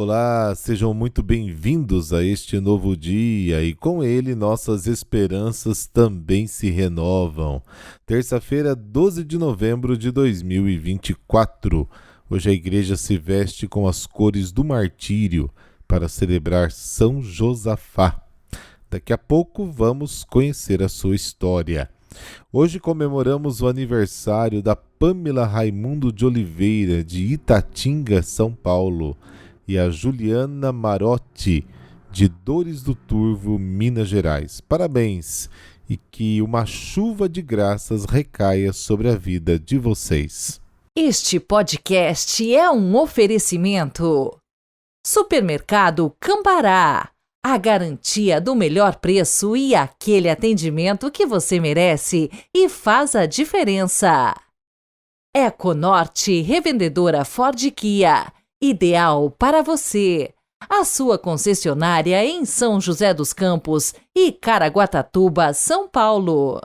Olá, sejam muito bem-vindos a este novo dia e com ele nossas esperanças também se renovam. Terça-feira, 12 de novembro de 2024. Hoje a igreja se veste com as cores do martírio para celebrar São Josafá. Daqui a pouco vamos conhecer a sua história. Hoje comemoramos o aniversário da Pâmela Raimundo de Oliveira, de Itatinga, São Paulo, e a Juliana Marotti, de Dores do Turvo, Minas Gerais. Parabéns e que uma chuva de graças recaia sobre a vida de vocês. Este podcast é um oferecimento. Supermercado Cambará. A garantia do melhor preço e aquele atendimento que você merece e faz a diferença. Econorte, revendedora Ford Kia. Ideal para você. A sua concessionária em São José dos Campos e Caraguatatuba, São Paulo.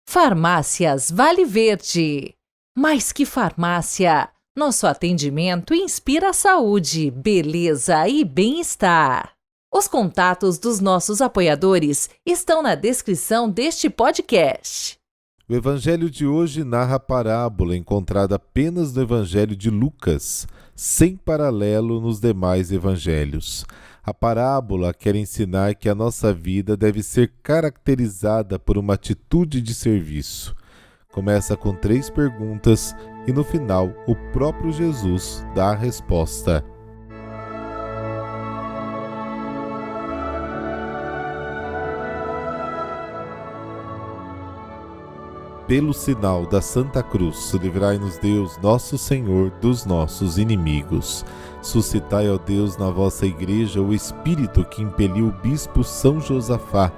Farmácias Vale Verde. Mais que farmácia, nosso atendimento inspira saúde, beleza e bem-estar. Os contatos dos nossos apoiadores estão na descrição deste podcast. O evangelho de hoje narra a parábola encontrada apenas no evangelho de Lucas, sem paralelo nos demais evangelhos. A parábola quer ensinar que a nossa vida deve ser caracterizada por uma atitude de serviço. Começa com 3 perguntas e no final o próprio Jesus dá a resposta. Pelo sinal da Santa Cruz, livrai-nos Deus, nosso Senhor, dos nossos inimigos. Suscitai, ó Deus, na vossa igreja o Espírito que impeliu o bispo São Josafá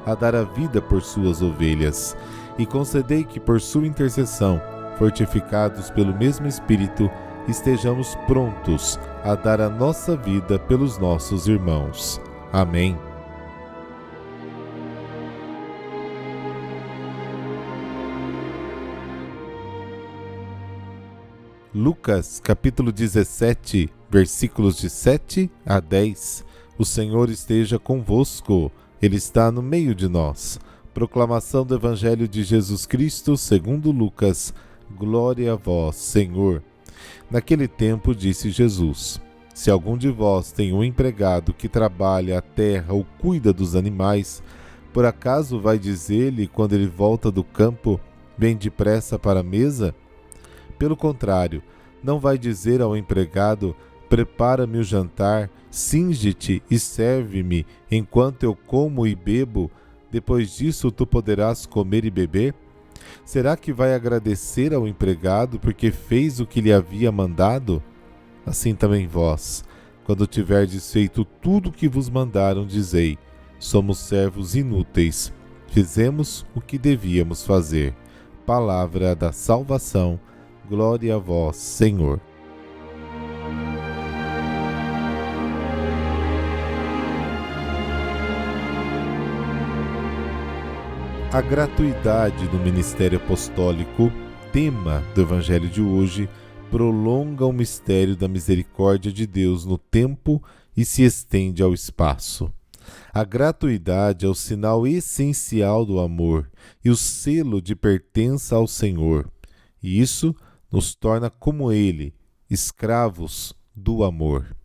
a dar a vida por suas ovelhas. E concedei que, por sua intercessão, fortificados pelo mesmo Espírito, estejamos prontos a dar a nossa vida pelos nossos irmãos. Amém. Lucas, capítulo 17, versículos de 7 a 10. O Senhor esteja convosco, Ele está no meio de nós. Proclamação do Evangelho de Jesus Cristo, segundo Lucas. Glória a vós, Senhor. Naquele tempo disse Jesus: Se algum de vós tem um empregado que trabalha a terra ou cuida dos animais, por acaso vai dizer-lhe quando ele volta do campo: Vem depressa para a mesa? Pelo contrário, não vai dizer ao empregado: Prepara-me o jantar, cinge-te e serve-me enquanto eu como e bebo, depois disso tu poderás comer e beber? Será que vai agradecer ao empregado porque fez o que lhe havia mandado? Assim também vós, quando tiverdes feito tudo o que vos mandaram, dizei: Somos servos inúteis, fizemos o que devíamos fazer. Palavra da salvação. Glória a vós, Senhor. A gratuidade do ministério apostólico, tema do evangelho de hoje, prolonga o mistério da misericórdia de Deus no tempo e se estende ao espaço. A gratuidade é o sinal essencial do amor e o selo de pertença ao Senhor. E isso nos torna como Ele, escravos do amor.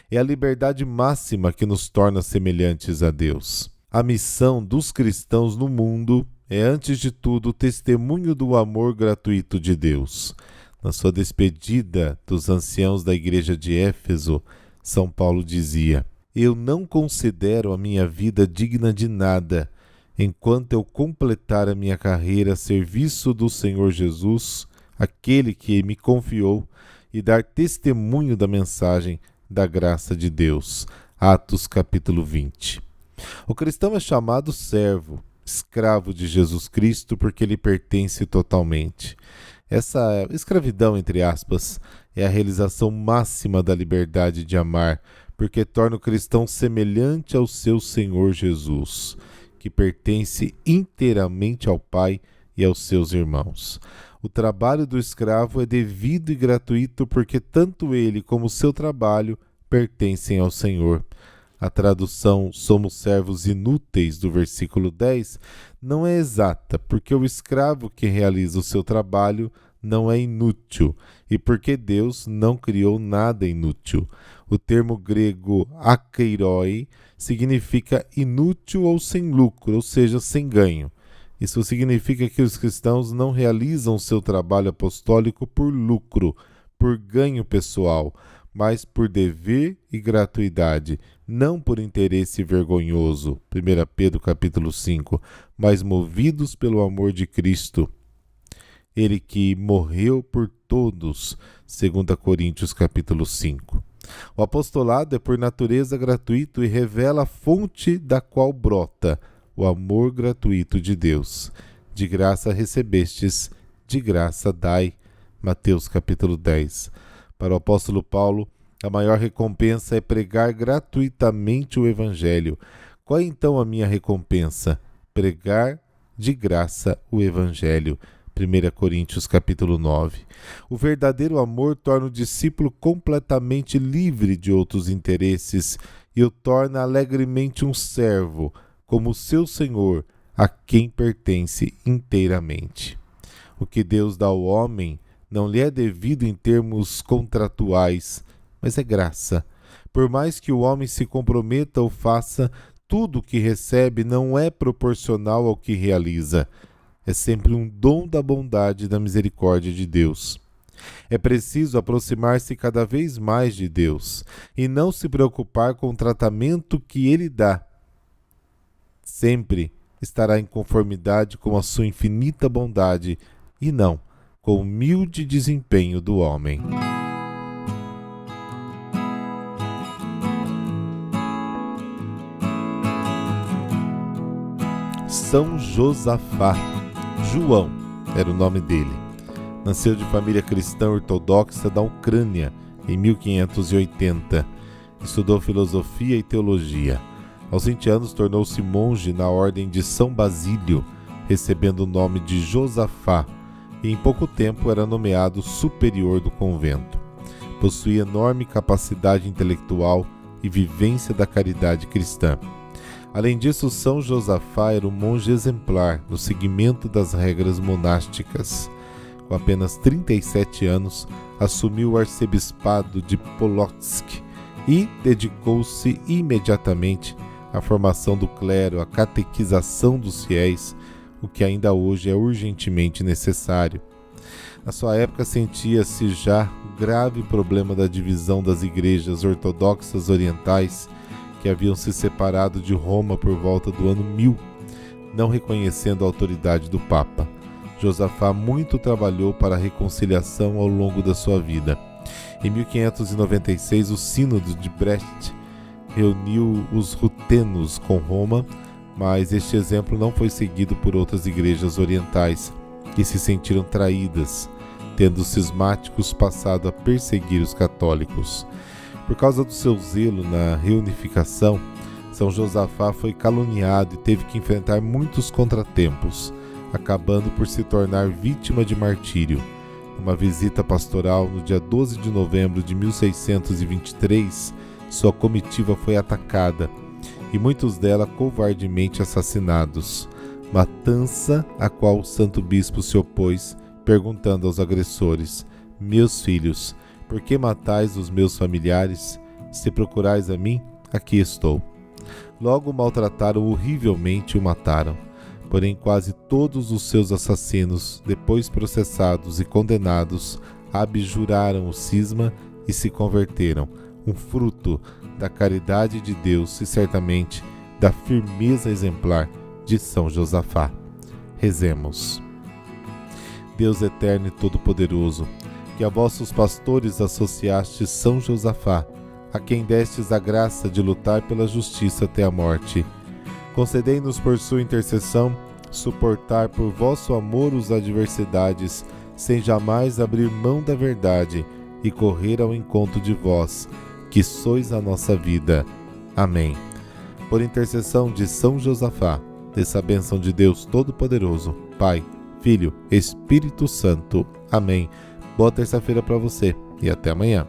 É a liberdade máxima que nos torna semelhantes a Deus. A missão dos cristãos no mundo é, antes de tudo, o testemunho do amor gratuito de Deus. Na sua despedida dos anciãos da igreja de Éfeso, São Paulo dizia: Eu não considero a minha vida digna de nada, enquanto eu completar a minha carreira a serviço do Senhor Jesus, aquele que me confiou, e dar testemunho da mensagem da graça de Deus. Atos capítulo 20. O cristão é chamado servo, escravo de Jesus Cristo, porque lhe pertence totalmente. Essa escravidão, entre aspas, é a realização máxima da liberdade de amar, porque torna o cristão semelhante ao seu Senhor Jesus, que pertence inteiramente ao Pai e aos seus irmãos. O trabalho do escravo é devido e gratuito porque tanto ele como o seu trabalho pertencem ao Senhor. A tradução "somos servos inúteis" do versículo 10 não é exata, porque o escravo que realiza o seu trabalho não é inútil e porque Deus não criou nada inútil. O termo grego akeiroi significa inútil ou sem lucro, ou seja, sem ganho. Isso significa que os cristãos não realizam seu trabalho apostólico por lucro, por ganho pessoal, mas por dever e gratuidade, não por interesse vergonhoso, 1 Pedro capítulo 5, mas movidos pelo amor de Cristo. Ele que morreu por todos, 2 Coríntios capítulo 5. O apostolado é por natureza gratuito e revela a fonte da qual brota o amor gratuito de Deus. De graça recebestes, de graça dai. Mateus capítulo 10. Para o apóstolo Paulo, a maior recompensa é pregar gratuitamente o Evangelho. Qual é então a minha recompensa? Pregar de graça o Evangelho. 1 Coríntios capítulo 9. O verdadeiro amor torna o discípulo completamente livre de outros interesses e o torna alegremente um servo, como seu Senhor, a quem pertence inteiramente. O que Deus dá ao homem não lhe é devido em termos contratuais, mas é graça. Por mais que o homem se comprometa ou faça, tudo o que recebe não é proporcional ao que realiza. É sempre um dom da bondade e da misericórdia de Deus. É preciso aproximar-se cada vez mais de Deus e não se preocupar com o tratamento que Ele dá. Sempre estará em conformidade com a sua infinita bondade e não com o humilde desempenho do homem. São Josafá. João era o nome dele. Nasceu de família cristã ortodoxa da Ucrânia em 1580. Estudou filosofia e teologia. Aos 20 anos tornou-se monge na ordem de São Basílio, recebendo o nome de Josafá, e em pouco tempo era nomeado superior do convento. Possuía enorme capacidade intelectual e vivência da caridade cristã. Além disso, São Josafá era um monge exemplar no seguimento das regras monásticas. Com apenas 37 anos, assumiu o arcebispado de Polotsk e dedicou-se imediatamente à formação do clero, à catequização dos fiéis, o que ainda hoje é urgentemente necessário. Na sua época sentia-se já o grave problema da divisão das igrejas ortodoxas orientais, que haviam se separado de Roma por volta do ano 1000, não reconhecendo a autoridade do Papa. Josafá muito trabalhou para a reconciliação ao longo da sua vida. Em 1596, o Sínodo de Brest reuniu os rutenos com Roma, mas este exemplo não foi seguido por outras igrejas orientais, que se sentiram traídas, tendo os cismáticos passado a perseguir os católicos. Por causa do seu zelo na reunificação, São Josafá foi caluniado e teve que enfrentar muitos contratempos, acabando por se tornar vítima de martírio. Numa visita pastoral no dia 12 de novembro de 1623, sua comitiva foi atacada e muitos dela covardemente assassinados, matança a qual o santo bispo se opôs, perguntando aos agressores: "Meus filhos, por que matais os meus familiares? Se procurais a mim, aqui estou." Logo o maltrataram horrivelmente e o mataram. Porém, quase todos os seus assassinos, depois processados e condenados, abjuraram o cisma e se converteram, um fruto da caridade de Deus e certamente da firmeza exemplar de São Josafá. Rezemos. Deus eterno e todo-poderoso, que a vossos pastores associastes São Josafá, a quem destes a graça de lutar pela justiça até a morte, concedei-nos por sua intercessão suportar por vosso amor as adversidades, sem jamais abrir mão da verdade e correr ao encontro de vós, que sois a nossa vida. Amém. Por intercessão de São Josafá, dessa bênção de Deus Todo-Poderoso, Pai, Filho, Espírito Santo. Amém. Boa terça-feira para você e até amanhã.